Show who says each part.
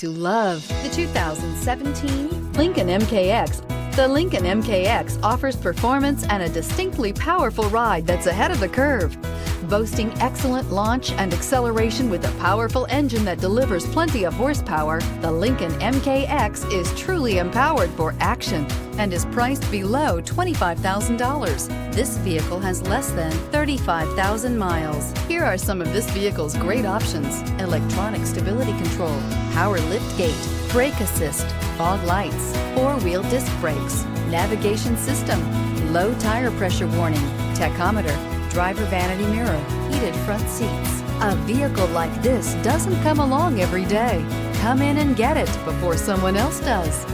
Speaker 1: to love. The 2017 Lincoln MKX. The Lincoln MKX offers performance and a distinctly powerful ride that's ahead of the curve. Boasting excellent launch and acceleration with a powerful engine that delivers plenty of horsepower, the Lincoln MKX is truly empowered for action and is priced below $25,000. This vehicle has less than 35,000 miles. Here are some of this vehicle's great options: electronic stability control, power liftgate, brake assist, fog lights, four-wheel disc brakes, navigation system, low tire pressure warning, tachometer, driver vanity mirror, heated front seats. A vehicle like this doesn't come along every day. Come in and get it before someone else does.